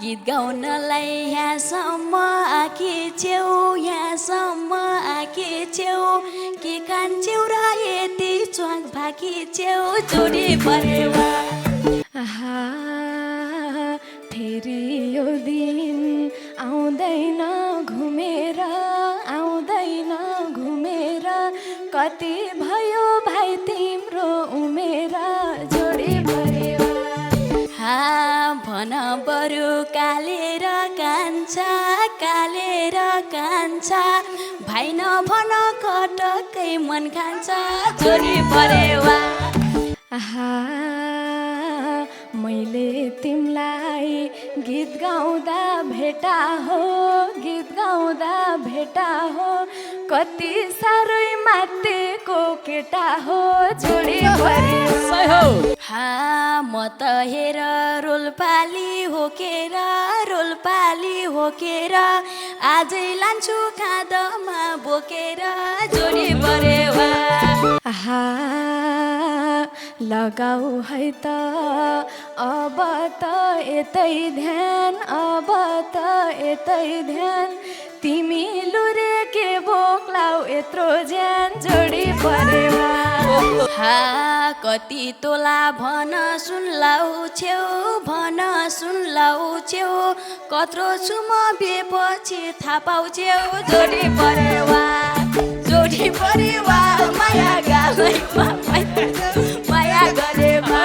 गीत गाउनलाई यहाँसम्म आँखी छेउ यहाँसम्म आँखी छेउ के खान्छौ र यति च्वाक भाकी छेउ जोडी परेवा आहा फेरि यो दिन आउँदैन घुमेर कति भयो भाइ तिम्रो उमेर जोडी परेवा भन बरु कालेर कान्छा भाइ नभन कटकै मन खान्छ जोडी परेवा आहा मैले तिमलाई गीत गाउँदा भेटा हो कति साह्रै मातेको केटा हो जोडी परेवा म त हेर रोल्पाली होकेर आजै लान्छु खाँदमा बोकेर जोडी परेवा आहा लगाऊ है त अब त यतै ध्यान तिमी लुरे के बोक्लाउ यत्रो ज्यान जोडी परेवा कति तोला भन सुनलाउ छेउ कत्रो छु म बेपछि थाहा पाउँछेउ जोडी परेवा माया गालैमा माया गरेमा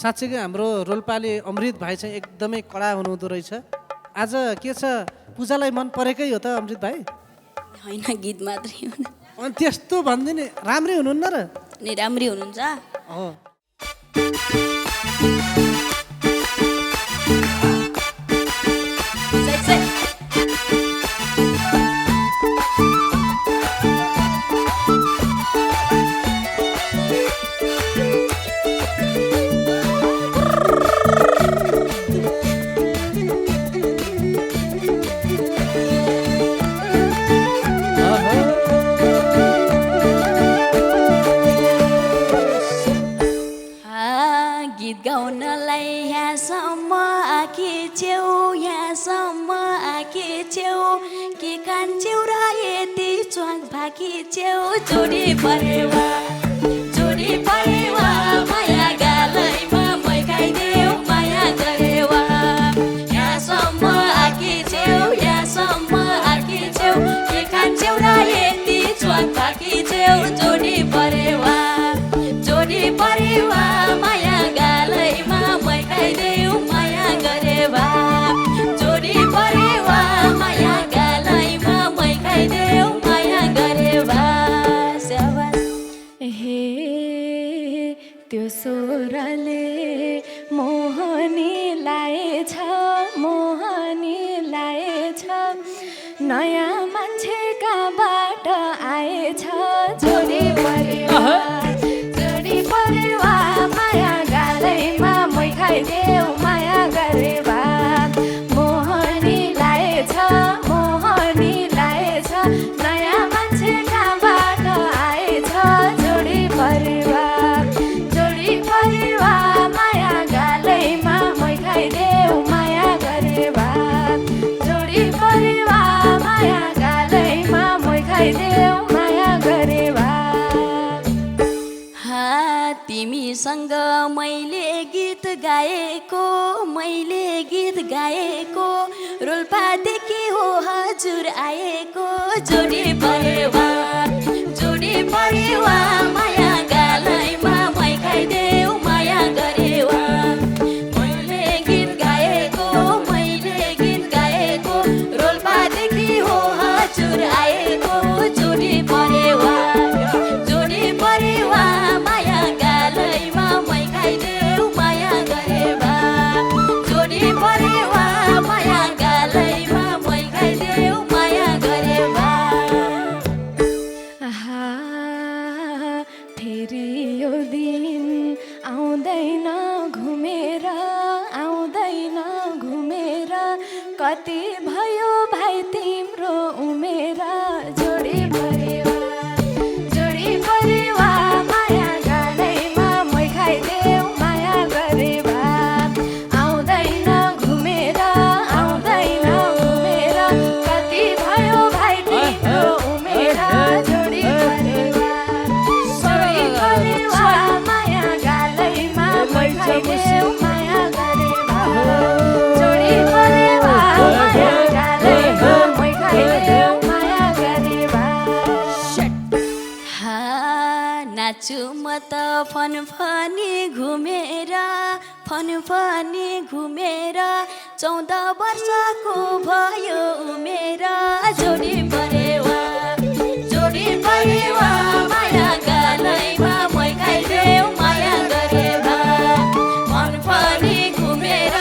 साँच्चै हाम्रो रोल्पाले अमृत भाइ चाहिँ एकदमै कडा हुनुहुँदो रहेछ आज के छ पूजालाई मन परेकै हो त अमृत भाइ होइन गीत मात्रै हो अनि त्यस्तो भन्दिने राम्रै हुनुहुन्न र नि राम्री हुनुहुन्छ गीत गाउनलाई यहाँसम्म आँखी छेउ के खान्छौ र यति च्वाक भाकी छेउ जोडी परेवा माया गालैमा मै खाइदेऊ माया गरेवा यहाँसम्म आँखी छेउ के खान्छौ र यति च्वाक भाकी छेउ जोडी परेवा माया गालैमा मै खाइदेऊ माया गरेवा जोडी परेवा माया गालैमा मै खाइदेऊ माया गरेवा हे त्यो स्वरले मोहनी लाएछ नयाँ मान्छे कहाँबाट आएछ जोडी परेवा माया गालैमा मै खाइदेऊ माया गरेवा मोहनी लाएछ नयाँ मान्छे कहाँबाट आएछ जोडी परेवा माया गालैमा मै खाइदेऊ माया गरेवा जोडी परेवा माया गालैमा मै खाइदेऊ माया गरेवा तिमीसँग मैले गीत गाएको रोल्पादेखि हो हजुर आएको जोडी परेवा माया गालैमा मै खाइदेऊ माया गरेवा मैले गीत गाएको रोल्पादेखि हो हजुर आएको जोडी परेवा माया गालैमा मै खाइदेऊ माया गरेवा जोडी परेवा माया गालैमा मै खाइदेऊ माया गरेवा आहा फेरि यो दिन आउँदैन घुमेर कति भयो भाइ तिम्रो उमेर जोडी परेवा माया गालैमा मै खाइदेऊ माया गरेवा आउँदैन घुमेर फनफनी घुमेर 14 वर्षको भयो उमेर जोडी परेवा माया गालैमा मै खाइदेऊ माया गरेर फनफनी घुमेर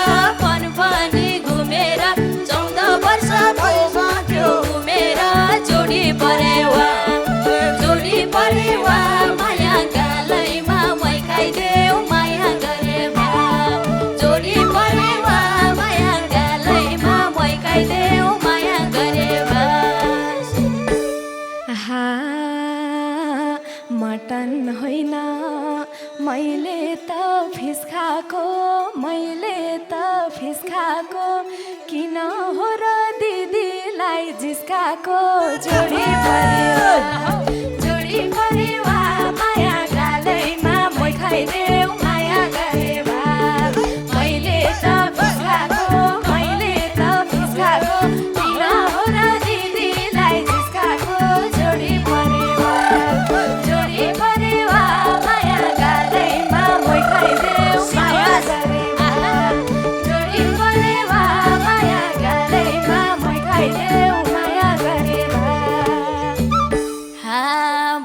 14 वर्षको भयो उमेर जोडी परेवा माया गालैमा मै खाइदेऊ माया गरेर जोडी परेवा माया गालैमा मै खाइदेऊ माया गरेर आहा मटन होइन मैले त फिस खाएको किन हो र दिदीलाई जिस्काको जोडी परेवा माया गालैमा मै खाइदेऊ माया गरेवा मैले त फिस खाएको किन हो र दिदीलाई जिस्काको जोडी परेवा माया गालैमा मै खाइदेऊ माया गरेवा जोडी परेवा माया गालैमा मै खाइदेऊ माया गरेवा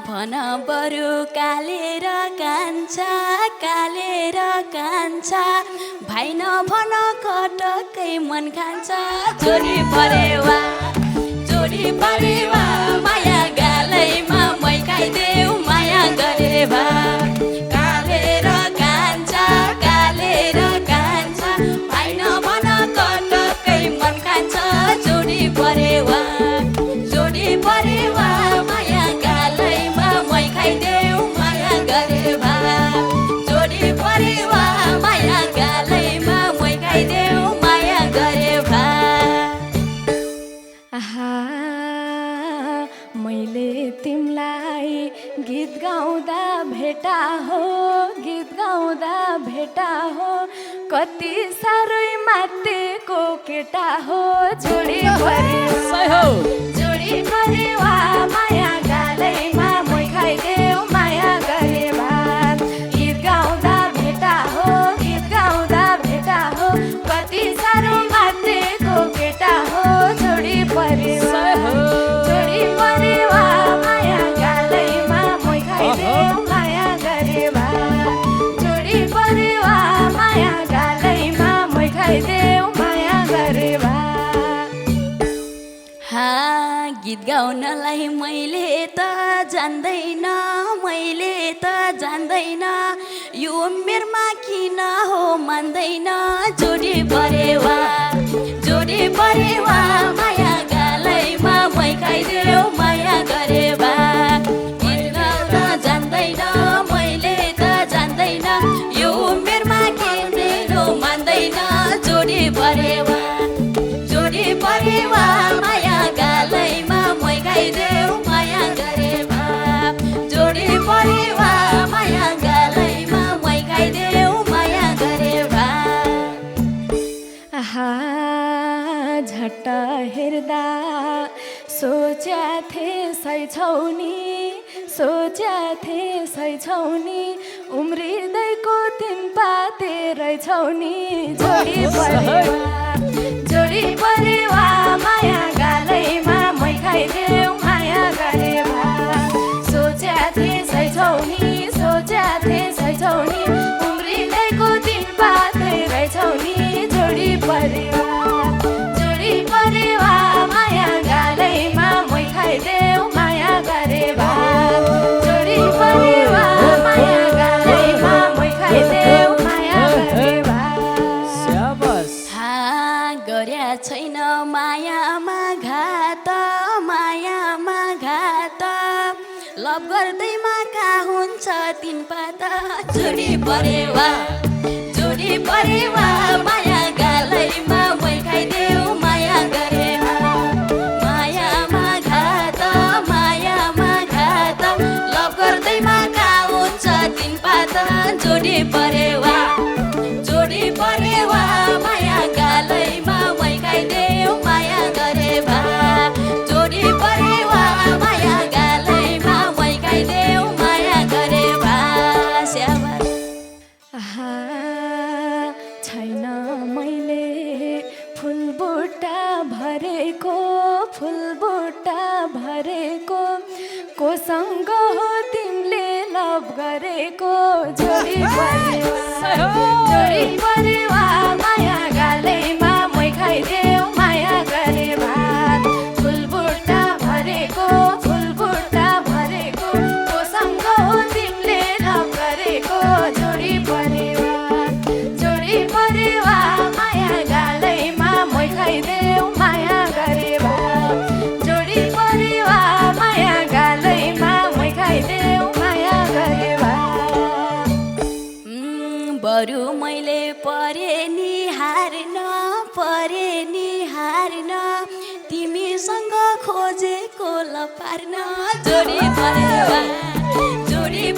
भन बरु कालेर कान्छा भाइ नभन कटकै मन खान्छ जोडी परेवा माया गालैमा मै खाइदेऊ माया गरेवा कालेर कान्छा भाइ नभन कटकै मन खान्छ जोडी परेवा माया गालैमा मै खाइदेऊ माया गरेवा जोडी परेवा माया गालैमा मै खाइदेऊ माया गरेवा आहा मैले तिमलाई गीत गाउँदा भेटा हो कति साह्रै मातेको केटा हो जोडी परेवा माया गालैमा मै खाइदेऊ माया गरेवा गीत गाउँदा भेटा हो कति साह्रो मातेको केटा हो जोडी परेवा माया गालैमा मै खाइदेऊ माया गरेवा जोडी परेवा माया गालैमा मै खाइदेऊ माया गरेवा गीत गाउनलाई मैले त जान्दैन यो उमेरमा किन हो मान्दैन जोडी परेवा माया गालैमा मै खाइदेऊ माया गरेवा गीत गाउन जान्दैन मैले त जान्दैन यो उमेरमा किन हो मान्दैन जोडी परेवा माया गालैमा मै खाइदेऊ माया गरेवा जोडी परेवा माया गालैमा मै खाइदेऊ माया गरेवा आहा झट्ट हेर्दा सोच्याथे सैछौ नि उम्रिँदैको तिन पाते रहेछौ नि जोडी परेवा माया गालैमा मै खाइदेऊ माया गरेवा सोच्याथे सैछौ नि उम्रिँदैको तिन पाते रहेछौ नि जोडी परेवा माया गालैमा मै खाइदेऊ माया गरेवा जोडी परेवा माया गालैमा मै खाइदेऊ माया गरेवा गर्या छैन मायामा घात लभ गर्दैमा का हुन्छ तिन पाता जोडी परेवा माया गालैमा मै खाइदेऊ माया गरेवा मायामा घात लभ गर्दैमा का हुन्छ तिन पाता जोडी परेवा माया गालैमा मै खाइदेऊ माया गरेवा जोडी परेवा माया गालैमा मै खाइदेऊ माया गरेवा परिवार जोडी परिवार माया गालैमा मै खाइदेऊ माया गरे भात फुलबुट्टा भरेको कोसँग हो तिमीले लभ गरेको जोडी परिवार माया गालैमा मै खाइदेऊ माया गरे भात जोडी परिवार माया गालैमा मै खाइदेऊ माया गरे भात बरु मैले परे नि हार्न तिमीसँग खोजेको लपार्न जोडी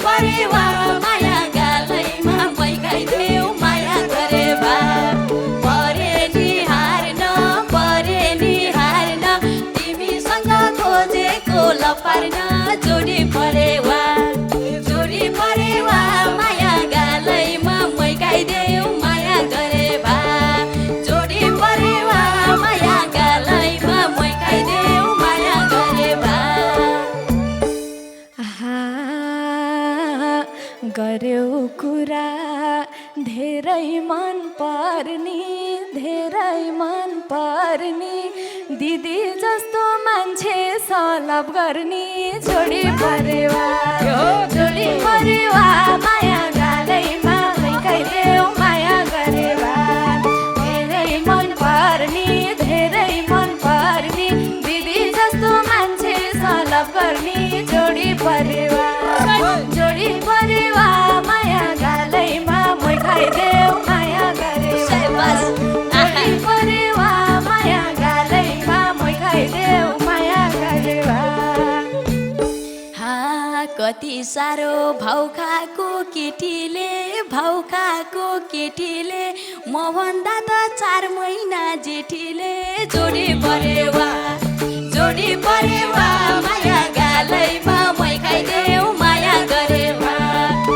परिवार माया गालैमा मै खाइदेऊ माया गरे भात परे नि हार्न तिमीसँग खोजेको लपार्न जोडी परिवार माया गालैमा मै खाइदेऊ माया गरे भात जोडी परिवार माया गालैमा मै खाइदेऊ माया गरे भात गर्यौ कुरा धेरै मन पर्ने दिदी जस्तो मान्छे सलभ गर्ने जोडी परिवार माया गालैमा मै खाइदेऊ माया गरे भात धेरै मन पर्ने दिदी जस्तो मान्छे सलभ गर्ने जोडी परिवार माया गालैमा मै खाइदेऊ माया गरे भात जोडी परिवार माया गालैमा मै खाइदेऊ माया गरे भात कति साह्रो भाउ खाएको केटीले म भन्दा त 4 महिना जेठीले जोडी परिवार माया गालैमा मै खाइदेऊ माया गरे भात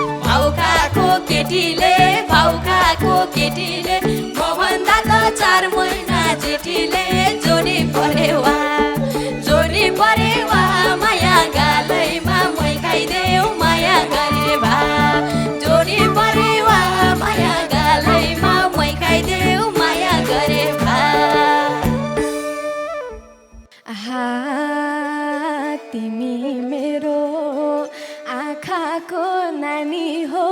भाउ खाएको केटीले म भन्दा त 4 महिना जेठीले जोडी परिवार माया गालैमा मै खाइदेऊ माया गरे भात जोडी परिवार माया गालैमा मै खाइदेऊ माया गरे भात तिमी मेरो आँखाको नानी हो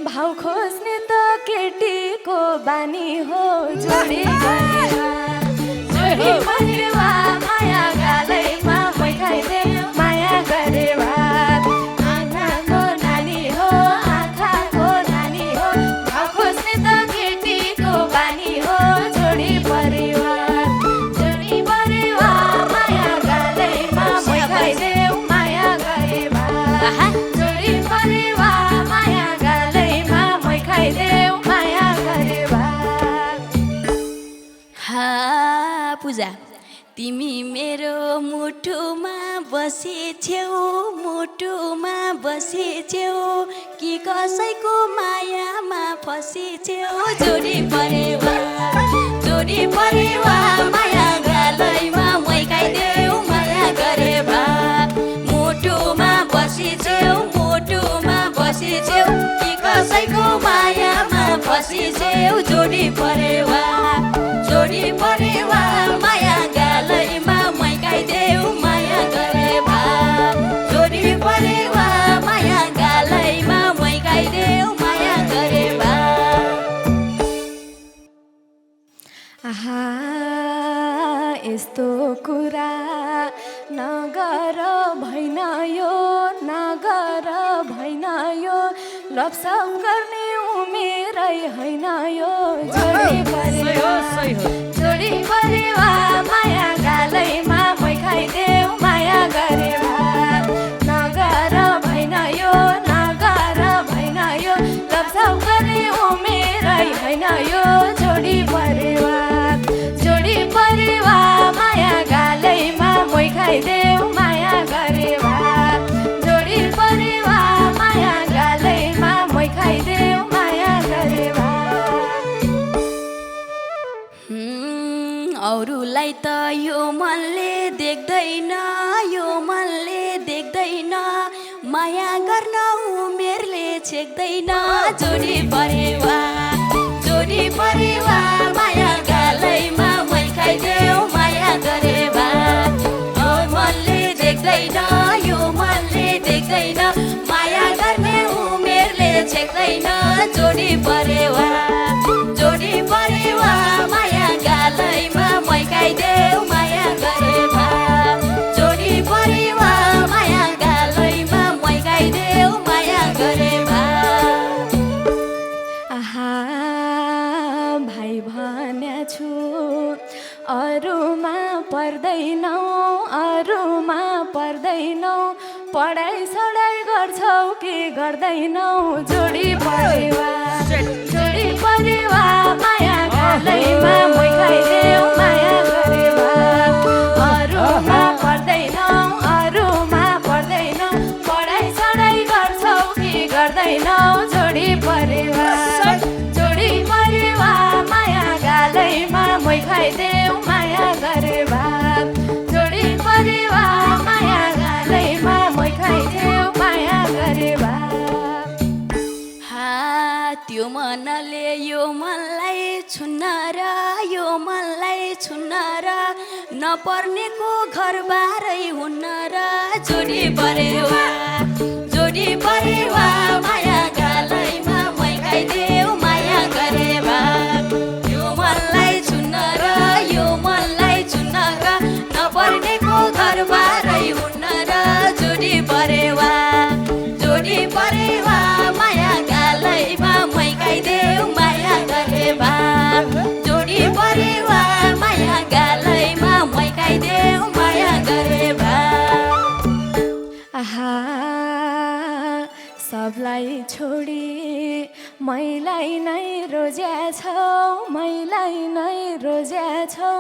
भाउ खोज्ने त केटीको बानी हो जोडी परिवार माया गालैमा मै खाइदेऊ माया गरे भात आँखाको नानी हो भाउ खोज्ने त केटीको बानी हो जोडी परिवार माया गालैमा मै खाइदेऊ माया गरे भात जोडी परिवार माया गालैमा मै खाइदेऊ माया गरे भात पूजा तिमी मेरो मुटुमा बसेछ्यौ कि कसैको मायामा फसेछ्यौ जोडी परिवार माया गालैमा मै खाइदेऊ माया गरे भात मुटुमा बसेछ्यौ कि कसैको मायामा फसेछ्यौ जोडी परिवार माया गालैमा मै खाइदेऊ माया गरे भात जोडी परिवार माया गालैमा मै खाइदेऊ माया गरे भात यस्तो कुरा नगर भइन यो लपसप गर्ने उमेरै होइन यो जोडी परिवार माया गालैमा मै खाइदेऊ माया गरे भात नगर भइन यो लपसप गर्ने उमेरै होइन यो जोडी परिवार माया गालैमा मै खाइदेऊ माया गरे भात जोडी परिवार माया गालैमा मै खाइदेऊ माया गरे भात अरूलाई त यो मनले देख्दैन माया गर्न उमेरले छेक्दैन जोडी परेवा जोडी परेवा माया गालैमा मै खाइदेऊ माया गरेवा यो मनले देख्दैन यो मनले देख्दैन माया गर्ने उमेरले छेक्दैन जोडी परेवा जोडी परेवा माया गालैमा मै खाइदेऊ माया गरेवा जोडी परेवा माया गालैमा मै खाइदेऊ माया गरेवा आहा भाइ भन्या छु अरूमा पर्दैनौ अरूमा पर्दैनौ पढाइ सढाइ गर्छौ कि गर्दैनौ जोडी परेवा जोडी परेवा माया गालैमा मै खाइदेऊ माया गरेवा अरूमा पर्दैनौ अरूमा पर्दैनौ पढाइ सढाइ गर्छौ कि गर्दैनौ जोडी परेवा जोडी परेवा माया गालैमा मै खाइदेऊ माया गरेवा जोडी परेवा माया गालैमा मै खाइदेऊ माया गरेवा हा त्यो मनले यो मनलाई छुन्न र यो मनलाई छुन्न र नपर्नेको घर बारै हुन्न र जोडी परेवा जोडी परेवा माया गालैमा मै खाइदेऊ माया गरेवा यो मनलाई छुन्न र यो मनलाई छुन्न र नपर्नेको घर बारै हुन्न र जोडी परेवा जोडी परेवा माया गालैमा मै खाइदेऊ माया गरेवा जोडी परेवा माया गालैमा मै खाइदेऊ माया गरेवा आहा सबलाई छोडी मैलाई नै रोज्या छौ मैलाई नै रोज्या छौ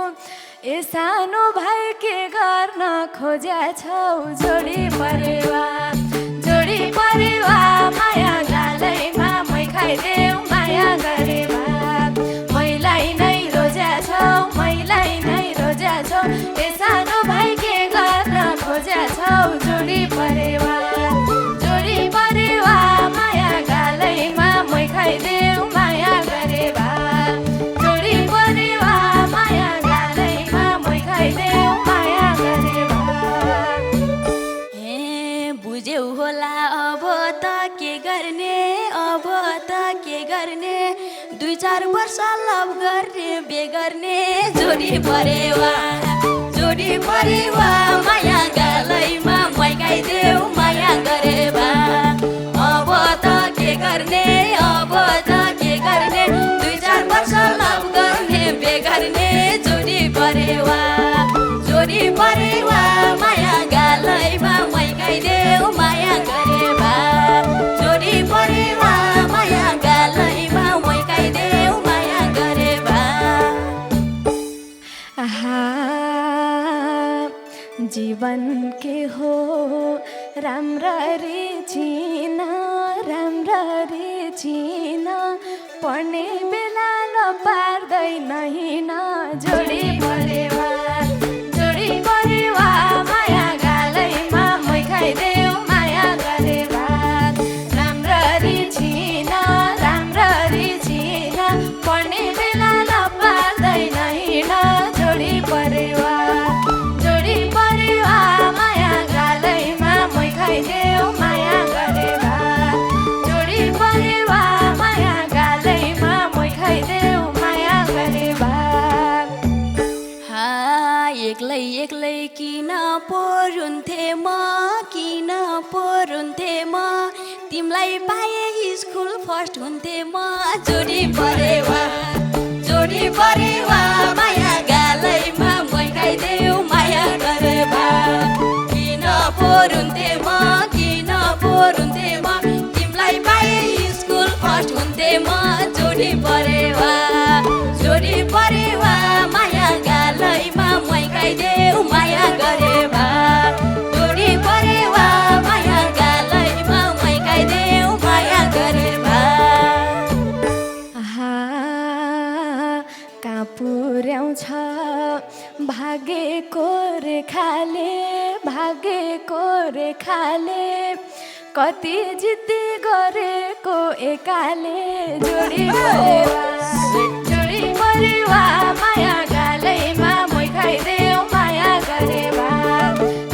ए सानो भाइ के गर्न खोज्या छौ जोडी परेवा माया गालैमा मै खाइदेऊ माया गरेवा मैलाई नै रोज्या छौ मैलाई नै रोज्या छौ ए सानो भाइ के गर्न खोज्या छौ जोडी परेवा माया गालैमा मै खाइदेऊ माया गरेवा जोडी परेवा माया गालैमा मै खाइदेऊ माया गरेवा हे बुझ्यौ होला अब त के गर्ने अब त के गर्ने 2-4 वर्ष लभ गर्ने बेगर्ने जोडी परेवा माया गालैमा मै खाइदेऊ माया गरेवा अब त के गर्ने अब त के गर्ने 2-4 वर्ष लभ गर्ने बेगर्ने जोडी परेवा माया गालैमा मै खाइदेऊ माया गरेवा जोडी परेवा माया गालैमा मै खाइदेऊ माया गरेवा आहा जीवन के हो राम्ररी चिन पढ्ने बेला नपार्दैन हिँड जोडी परेवा माया गालैमा मै खाइदेऊ माया गरेवा राम्ररी चिन पढ्ने बेला नपार्दैन हिँड जोडी परेवा माया गालैमा मै खाइदेऊ माया गरेवा जोडी परेवा माया गालैमा मै खाइदेऊ माया गरेवा हा एक्लै किन परुन्थे म तिमलाई पाए स्कुल फर्स्ट हुन्थे म जोडी परेवा माया गालैमा मै खाइदेऊ माया गरेवा किन परुन्थे म तिमलाई पाए स्कुल फर्स्ट हुन्थे म जोडी परेवा माया गालैमा मै खाइदेऊ माया गरेवा जोडी परेवा माया गालैमा मै खाइदेऊ माया गरेवा आहा कहाँ पुर्याउँछ भागेको रेखाले कति जिद्दी गरेको एकाले जोडी परिवार माया गालैमा मै खाइदेऊ माया गरेवा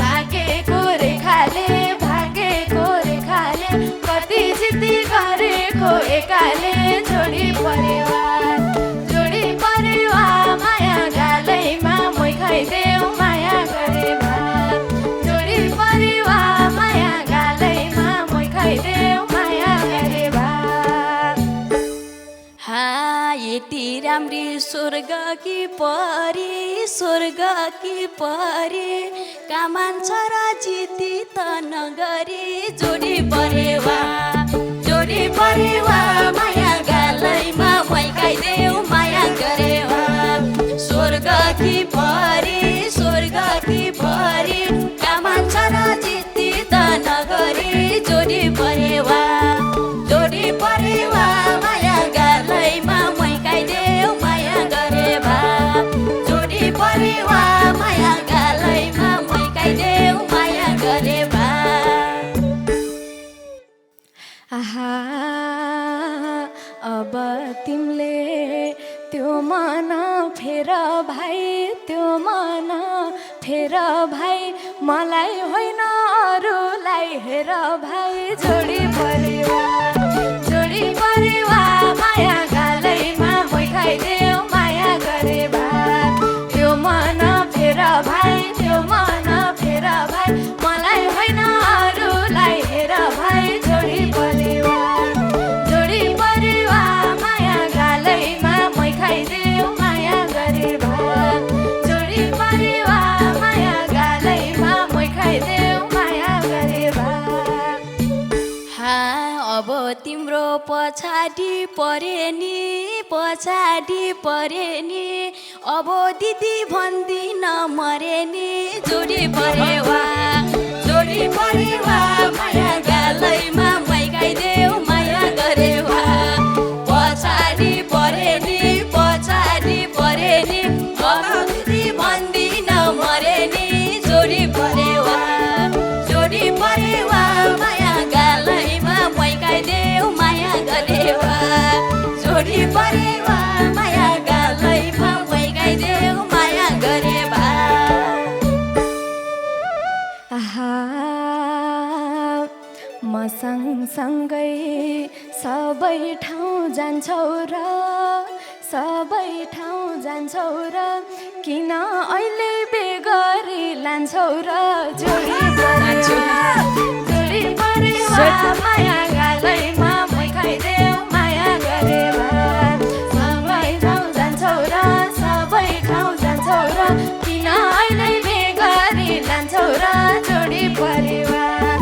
भागेको रेखाले कति जिद्दी गरेको एकाले जोडी परिवार माया गालैमा मै खाइदेऊ माया गरेवा जोडी परिवार माया गालैमा मै खाइदेऊ माया गरेवा यति राम्री स्वर्ग कि परी कामान छ र जिद्दी त नगरी जोडी परिवार माया गालैमा मै खाइदेऊ माया गरेवा स्वर्ग कि परी कामान छ र जिद्दी त नगरी जोडी परिवार माया गालैमा मै खाइदेऊ माया गरेवा जोडी परिवार माया गालैमा मै खाइदेऊ माया गरेवा आहा अब तिमीले त्यो मन फेर भाइ मलाई होइन अरूलाई हेर भाइ जोडी परिवार माया गालैमा मै खाइदेऊ माया गरेवा त्यो मन फेर भाइ मलाई होइन अरूलाई हेर भाइ जोडी परिवार माया गालैमा मै खाइदेऊ माया गरेवा जोडी परिवार माया गालैमा मै खाइदेऊ माया गरेवा अब तिम्रो पछाडि परे नि अब दिदी भन्दिन मरे नि जोडी परिवार माया गालैमा मै खाइदेऊ माया गरेवा पछाडि परे नि अब दिदी भन्दिन मरे नि जोडी परिवार माया गालैमा मै खाइदेऊ माया गरेवा जोडी परिवार माया गालैमा मै खाइदेऊ माया गरेवा आहा म सँगसँगै सबै ठाउँ जान्छौ र किन अहिले बेगरी लान्छौ र जोडी परिवार माया गालैमा मै खाइदेऊ माया गरेवा सबै ठाउँ जान्छौ र किन अहिले बेगरी लान्छौ र जोडी परिवार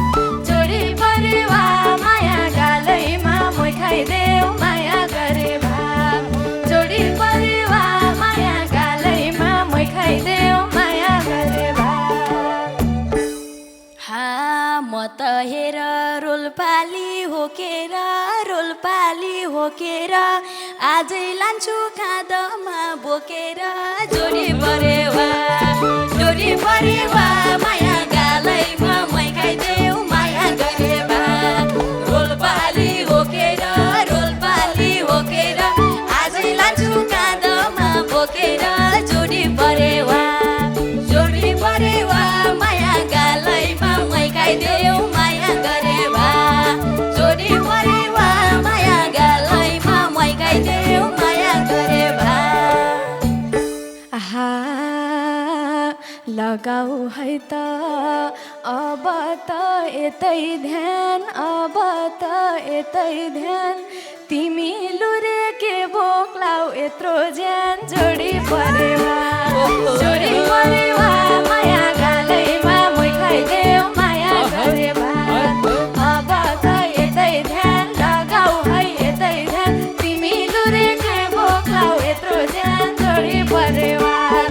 माया गालैमा मै खाइदेऊ माया गरेवा जोडी परिवार माया गालैमा मै खाइदेऊ माया गरेवा म त हेर रोल्पाली होकेर आजै लान्छु काँधमा बोकेर जोडी परिवार माया गालैमा मै खाइदेऊ माया गरेवा रोल्पाली होकेर आजै लान्छु काँधमा बोकेर जोडी परिवार माया गालैमा मै खाइदेऊ माया गरेवा जोडी परिवार माया गालैमा मै खाइदेऊ माया गरेवा आहा लगाऊ है त अब त यतै ध्यान तिमी लुरे के बोक्लाउ यत्रो ज्यान जोडी परिवार माया गालैमा मै खाइदेऊ माया गरेवा अब त यतै ध्यान लगाऊ है यतै ध्यान तिमी लुरे के बोक्लाउ यत्रो ज्यान जोडी परिवार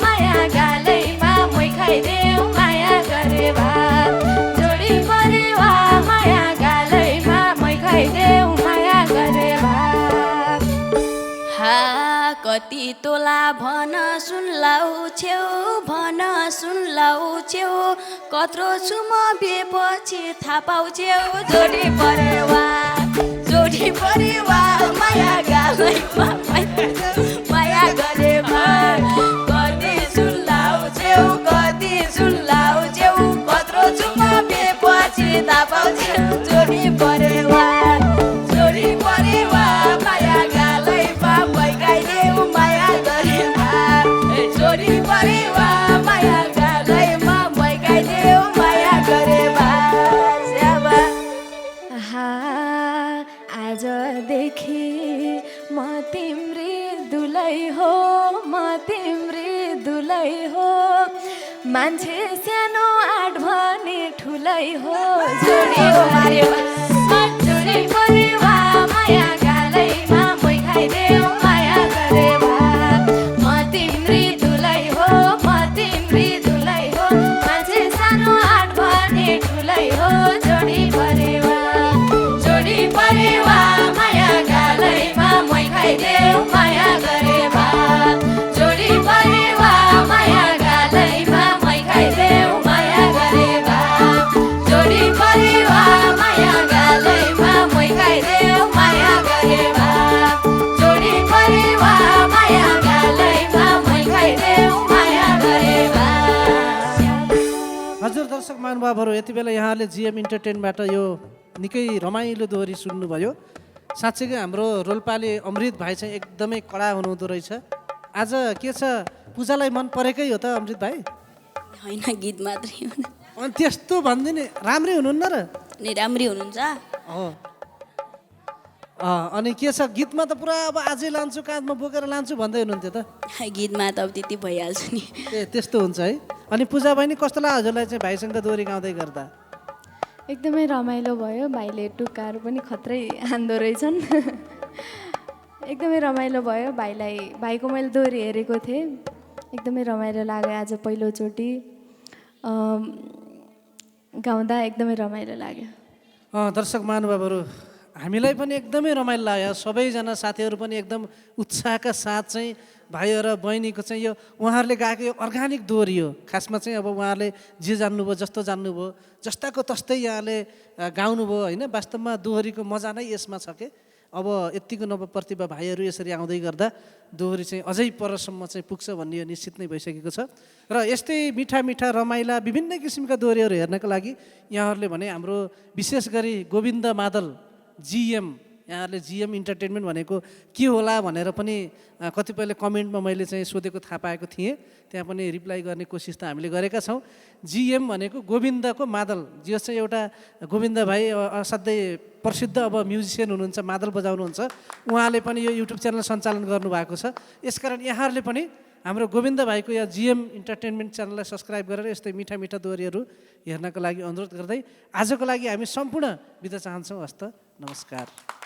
माया गालैमा मै खाइदेऊ माया गरेवा जोडी परिवार माया गालैमा मै खाइदेऊ माया गरेवा कति तोला भन सुनलाउ छेउ भन सुनलाउ छेउ कत्रो छु म बेपछि थाहा पाउँछेउ जोडी परेवा माया गालैमा माया गरेमा कति सुनलाउ छेउ कत्रो छु म बेपछि थाहा पाउँछेउ जोडी परेवा माया गालैमा मैकाइदेऊ माया गरेमा जोडी परेवा माया गालैमा मैकाइदेऊ माया गरेमा आजदेखि म तिम्री दुलै हो मान्छे सानो आठ भने ठुलै हो जोडी परेवा माया गालैमा मै खाइदेऊ माया गरेवा म तिम्री दुलै हो मान्छे सानो आठ भने ठुलै हो जोडी परेवा माया गालैमा मै खाइदेऊ माया गरेवा जोडी परेवा माया गालैमा मै खाइदेऊ माया गरेवा जोडी परेवा माया गालैमा मै खाइदेऊ माया गरेवा जोडी परेवा माया गालैमा मै खाइदेऊ माया गरेवा। हजुर दर्शक महानुभावहरू यति बेला यहाँले जिएम इन्टरटेनबाट यो निकै रमाइलो दोहोरी सुन्नुभयो। साँच्चैकै हाम्रो रोल्पाले अमृत भाइ चाहिँ एकदमै कडा हुनुहुँदो रहेछ। आज के छ पूजालाई मन परेकै हो त अमृत भाइ? होइन गीत मात्रै हुन् अनि त्यस्तो भनिदिने राम्रै हुनुहुन्न र? नि राम्री हुनुहुन्छ हो अनि के छ गीतमा त पुरा अब आजै लान्छु काँधमा बोकेर लान्छु भन्दै हुनुहुन्थ्यो त? गीतमा त अब त्यति भइहाल्छ नि। ए त्यस्तो हुन्छ है। अनि पूजा बहिनी कस्तो लाग्यो हजुरलाई चाहिँ भाइसँग दोहोरी गाउँदै गर्दा? एकदमै रमाइलो भयो, भाइले टुक्काहरू पनि खत्रै हान्दो रहेछन्। एकदमै रमाइलो भयो, भाइको मैले दोहोरी हेरेको थिएँ, एकदमै रमाइलो लाग्यो। आज पहिलोचोटि गाउँदा एकदमै रमाइलो लाग्यो। दर्शक महानुभावहरू हामीलाई पनि एकदमै रमाइलो लाग्यो। सबैजना साथीहरू पनि एकदम उत्साहका साथ चाहिँ भाइ र बहिनीको चाहिँ यो उहाँहरूले गाएको यो अर्ग्यानिक दोहोरी हो। खासमा चाहिँ अब उहाँहरूले जे जान्नुभयो जस्तो जान्नुभयो जस्ताको तस्तै यहाँले गाउनुभयो होइन। वास्तवमा दोहोरीको मजा नै यसमा छ के। अब यत्तिको नवप्रतिभा भाइहरू यसरी आउँदै गर्दा दोहोरी चाहिँ अझै परसम्म चाहिँ पुग्छ भन्ने यो निश्चित नै भइसकेको छ। र यस्तै मिठा मिठा रमाइला विभिन्न किसिमका दोहोरीहरू हेर्नको लागि यहाँहरूले भने हाम्रो विशेष गरी गोविन्द मादल जिएम, यहाँहरूले जिएम इन्टरटेनमेन्ट भनेको के होला भनेर पनि कतिपयले कमेन्टमा मैले चाहिँ सोधेको थाहा पाएको थिएँ। त्यहाँ पनि रिप्लाई गर्ने कोसिस त हामीले गरेका छौँ। जिएम भनेको गोविन्दको मादल, जो चाहिँ एउटा गोविन्द भाइ असाध्यै प्रसिद्ध अब म्युजिसियन हुनुहुन्छ, मादल बजाउनुहुन्छ। उहाँले पनि यो युट्युब च्यानल सञ्चालन गर्नुभएको छ। यसकारण यहाँहरूले पनि हाम्रो गोविन्द भाइको या जिएम इन्टरटेनमेन्ट च्यानललाई सब्सक्राइब गरेर यस्तै मिठा मिठा दोहोरीहरू हेर्नको लागि अनुरोध गर्दै आजको लागि हामी सम्पूर्ण बिदा चाहन्छौँ। हस्त नमस्कार।